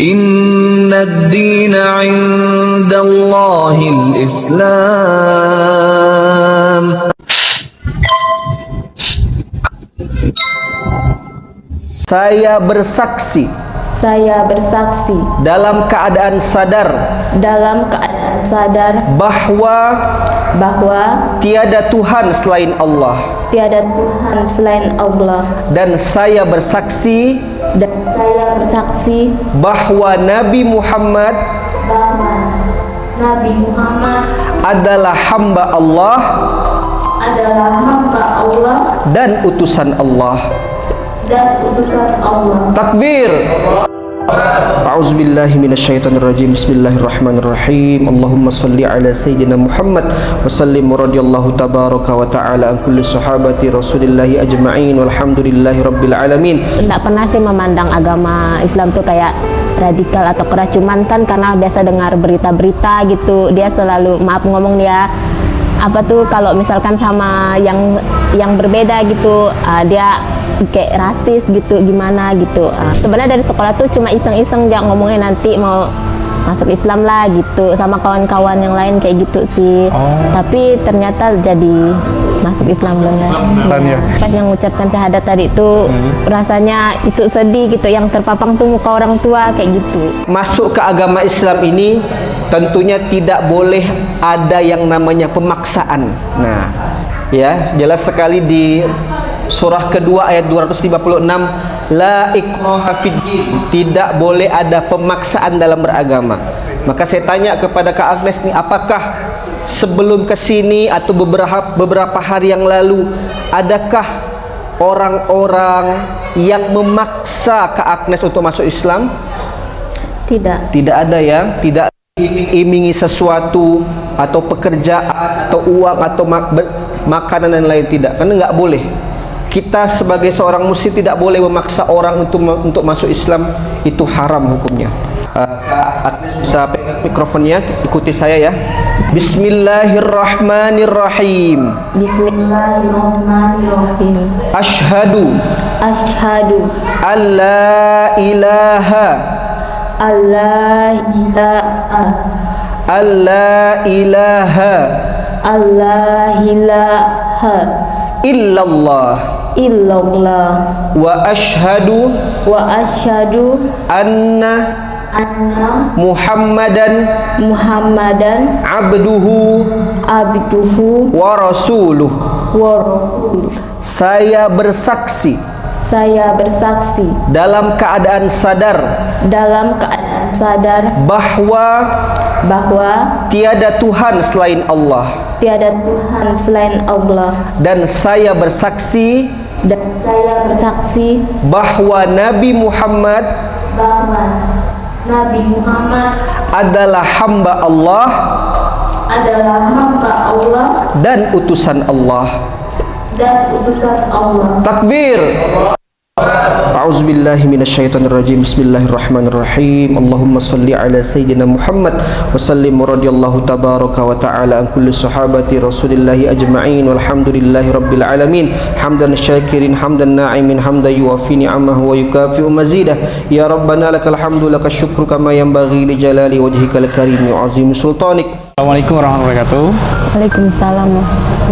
Inna ad-dina 'indallahil Islam. Saya bersaksi dalam keadaan sadar bahwa tiada Tuhan selain Allah, dan saya bersaksi bahwa Nabi Muhammad adalah hamba Allah dan utusan Allah. Takbir. A'udzubillahi minasyaitonirrajim. Bismillahirrahmanirrahim. Allahumma salli ala sayyidina Muhammad wa sallim radhiyallahu tabaraka wa ta'ala an kulli sahabati Rasulillahi ajma'in walhamdulillahi rabbil alamin. Enggak pernah sih memandang agama Islam tuh kayak radikal atau keras, cuman kan karena biasa dengar berita-berita gitu, dia selalu maaf ngomong dia apa tuh kalau misalkan sama yang berbeda gitu, dia kayak rasis gitu gimana gitu. Sebenarnya dari sekolah tuh cuma iseng-iseng dia ngomongnya nanti mau masuk Islam lah gitu sama kawan-kawan yang lain kayak gitu sih. Tapi ternyata jadi masuk Islam benar. Ya. Pas yang mengucapkan syahadat tadi itu rasanya itu sedih gitu, yang terpapang tuh muka orang tua kayak gitu. Masuk ke agama Islam ini tentunya tidak boleh ada yang namanya pemaksaan. Nah, ya, jelas sekali di surah kedua ayat 256, la ikraha fid din, tidak boleh ada pemaksaan dalam beragama. Maka saya tanya kepada Kak Agnes nih, apakah sebelum kesini atau beberapa hari yang lalu adakah orang-orang yang memaksa Kak Agnes untuk masuk Islam? Tidak ada ya, tidak iming-imingi sesuatu atau pekerjaan atau uang atau makanan dan lain, tidak, karena nggak boleh. Kita sebagai seorang muslim tidak boleh memaksa orang untuk masuk Islam, itu haram hukumnya. Kak Agnes bisa pegang mikrofonnya, ikuti saya ya. Bismillahirrahmanirrahim. Asyhadu alla ilaha illallah wa asyhadu anna Muhammadan abduhu wa rasuluh. Saya bersaksi dalam keadaan sadar bahwa tiada Tuhan selain Allah, dan saya bersaksi bahwa Nabi Muhammad adalah hamba Allah dan utusan Allah. Takbir. A'udzubillahi minasyaitonirrajim. Bismillahirrahmanirrahim. Allahumma salli ala sayyidina Muhammad wa sallim radhiyallahu tabaraka wa ta'ala an kulli sahabati Rasulillahi ajma'in walhamdulillahi rabbil alamin. Hamdan syakirin, hamdan na'imin, hamdan yuwafi ni'amahu wa yukafi'u mazidah. Ya Rabbana lakal hamdu lakal syukru kama yanbaghi li jalali wajhikal karim wa azimi sultanik. Assalamualaikum warahmatullahi wabarakatuh. Waalaikumsalam.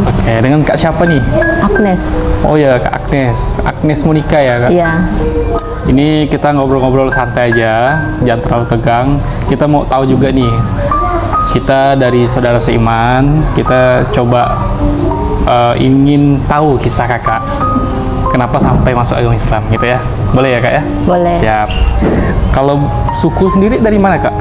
Oke, dengan Kak siapa nih? Agnes. Oh ya, Kak Agnes. Agnes Monica ya, Kak? Iya. Ini kita ngobrol-ngobrol santai aja, jangan terlalu tegang. Kita mau tahu juga nih, kita dari saudara seiman, kita coba ingin tahu kisah kakak. Kenapa sampai masuk agama Islam gitu ya? Boleh ya, Kak ya? Boleh. Siap. Kalau suku sendiri dari mana, Kak?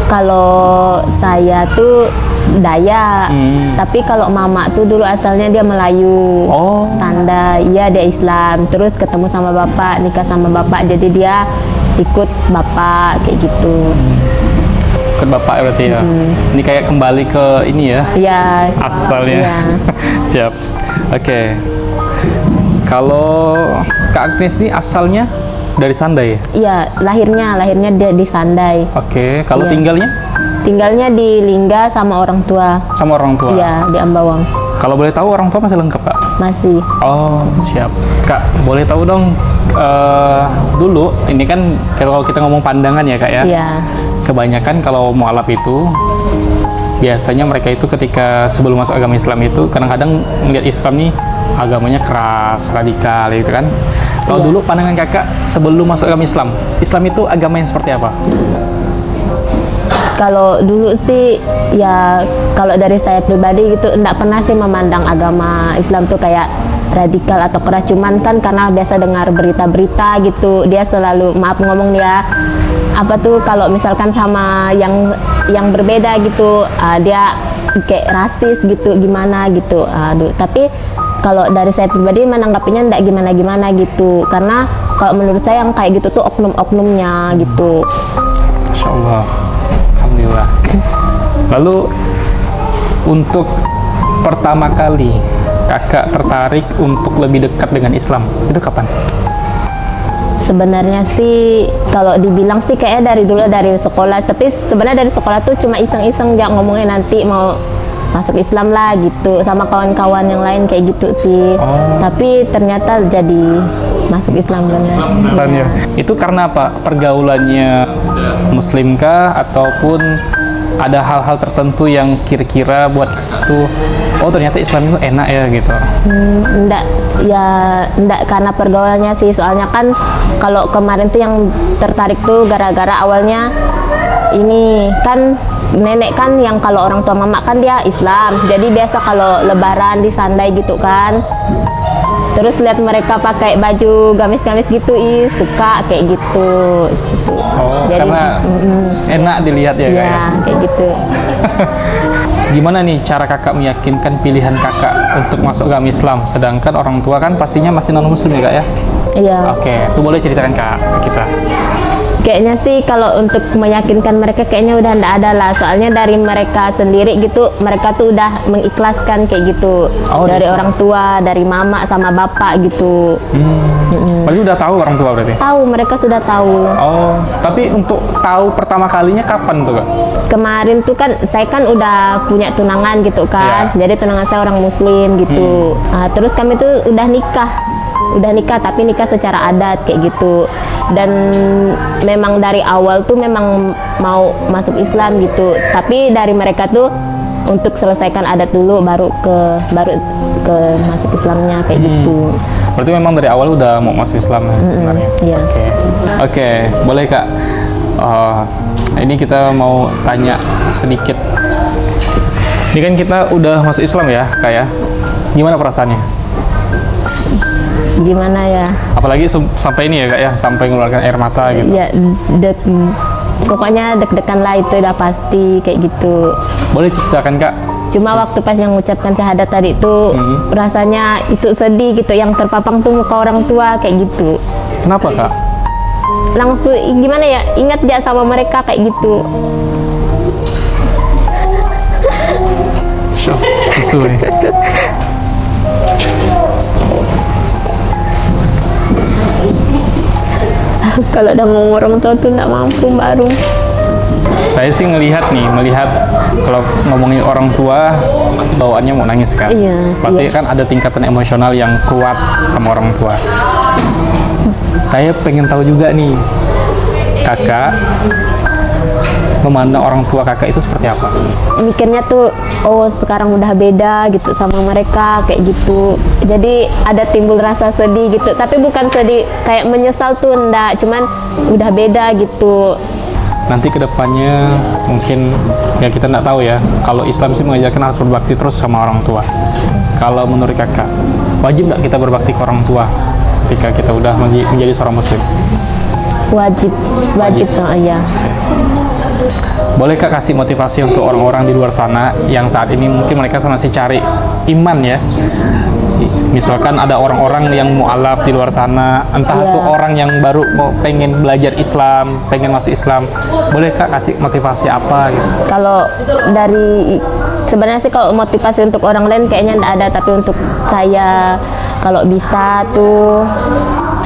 Kalau saya tuh Dayak, tapi kalau mama tuh dulu asalnya dia Melayu, Sanda, iya dia Islam, terus ketemu sama bapak, nikah sama bapak, jadi dia ikut bapak kayak gitu. Ikut bapak berarti ya? Ini kayak kembali ke ini ya? Iya. Asalnya. Iya. Siap. Oke. Kalau Kak Agnes ini asalnya dari Sandai? Iya, lahirnya dia di Sandai. Oke, kalau Iya. Tinggalnya di Lingga sama orang tua. sama orang tua? Iya, di Ambawang. Kalau boleh tahu orang tua masih lengkap, Kak? Masih. Oh, siap. Kak, boleh tahu dong, dulu ini kan kalau kita ngomong pandangan ya Kak ya, Iya. kebanyakan kalau mualaf itu biasanya mereka itu ketika sebelum masuk agama Islam itu kadang-kadang melihat Islam nih agamanya keras, radikal gitu kan. Kalau dulu pandangan Kakak sebelum masuk agama Islam, Islam itu agama yang seperti apa? Kalau dulu sih ya, kalau dari saya pribadi gitu enggak pernah sih memandang agama Islam tuh kayak radikal atau keras, cuman kan karena biasa dengar berita-berita gitu, dia selalu, maaf ngomong dia apa tuh, kalau misalkan sama yang berbeda gitu, dia kayak rasis gitu, gimana gitu. Tapi kalau dari saya pribadi menanggapinya enggak gimana-gimana gitu, karena kalau menurut saya yang kayak gitu tuh oknum-oknumnya gitu. Masya Allah, Alhamdulillah. Lalu untuk pertama kali Kakak tertarik untuk lebih dekat dengan Islam, itu kapan? Sebenarnya sih kalau dibilang sih kayaknya dari dulu dari sekolah, tapi sebenarnya dari sekolah tuh cuma iseng-iseng jangan ngomongin nanti mau masuk Islam lah gitu, sama kawan-kawan yang lain kayak gitu sih. Tapi ternyata jadi masuk Islam benar. Ya. Itu karena apa? Pergaulannya Muslim kah, ataupun ada hal-hal tertentu yang kira-kira buat tuh, oh ternyata Islam itu enak ya gitu? Enggak karena pergaulannya sih, soalnya kan kalau kemarin tuh yang tertarik tuh gara-gara awalnya ini kan nenek kan yang kalau orang tua mama kan dia Islam, jadi biasa kalau lebaran disandai gitu kan, terus lihat mereka pakai baju gamis-gamis gitu, suka kayak gitu. Oh, jadi, karena enak dilihat ya Kak ya? Kayak gitu. Gimana nih cara Kakak meyakinkan pilihan Kakak untuk masuk agama Islam, sedangkan orang tua kan pastinya masih non-muslim ya Kak ya? Iya. Oke, itu boleh ceritakan Kak ke kita. Kayaknya sih kalau untuk meyakinkan mereka kayaknya udah ndak ada lah, soalnya dari mereka sendiri gitu, mereka tuh udah mengikhlaskan kayak gitu. Dari gitu. orang tua, dari mama sama bapak gitu. Berarti udah tahu orang tua berarti? Tahu, mereka sudah tahu. Oh, tapi untuk tahu pertama kalinya kapan tuh Kak? Kemarin tuh kan saya kan udah punya tunangan gitu kan, jadi tunangan saya orang muslim gitu. Terus kami tuh udah nikah tapi nikah secara adat kayak gitu, dan memang dari awal tuh memang mau masuk Islam gitu, tapi dari mereka tuh untuk selesaikan adat dulu baru ke masuk Islamnya kayak gitu. Berarti memang dari awal udah mau masuk Islam sebenarnya? Iya. Oke, boleh Kak. Ini kita mau tanya sedikit. Ini kan kita udah masuk Islam ya Kak ya, gimana perasaannya? Gimana ya? Apalagi sampai ini ya Kak ya, sampai mengeluarkan air mata gitu. Ya pokoknya deg-degan lah, itu udah pasti kayak gitu. Boleh ceritakan Kak? Cuma waktu pas yang mengucapkan syahadat tadi itu rasanya itu sedih gitu, yang terpapang tuh muka orang tua kayak gitu. Kenapa Kak? Langsung gimana ya, ingat dia sama mereka kayak gitu. Sesuai. Kalau udah ngomong orang tua tuh nggak mampu baru. Saya sih melihat kalau ngomongin orang tua bawaannya mau nangis kan? Iya, Berarti iya. kan ada tingkatan emosional yang kuat sama orang tua. Saya pengen tahu juga nih, Kakak memandang orang tua Kakak itu seperti apa? Mikirnya tuh, oh sekarang udah beda gitu sama mereka kayak gitu. Jadi ada timbul rasa sedih gitu, tapi bukan sedih kayak menyesal tuh enggak, cuman udah beda gitu. Nanti kedepannya mungkin ya kita nggak tahu ya. Kalau Islam sih mengajarkan harus berbakti terus sama orang tua. Kalau menurut Kakak, wajib nggak kita berbakti ke orang tua ketika kita udah menjadi seorang Muslim? Wajib. Ya. Boleh Kak kasih motivasi untuk orang-orang di luar sana yang saat ini mungkin mereka masih cari iman ya? Misalkan ada orang-orang yang mu'alaf di luar sana, entah itu orang yang baru mau pengen belajar Islam, pengen masuk Islam, boleh Kak kasih motivasi apa gitu? Kalau dari sebenarnya sih kalau motivasi untuk orang lain kayaknya enggak ada, tapi untuk saya kalau bisa tuh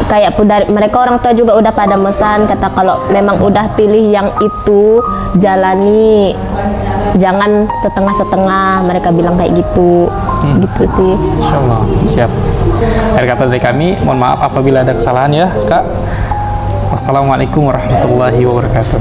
kayak dari mereka orang tua juga udah pada mesan kata kalau memang udah pilih yang itu jalani, jangan setengah-setengah, mereka bilang kayak gitu. Gitu sih. Insya Allah, siap. Akhir kata dari kami, mohon maaf apabila ada kesalahan ya, Kak. Wassalamualaikum warahmatullahi wabarakatuh.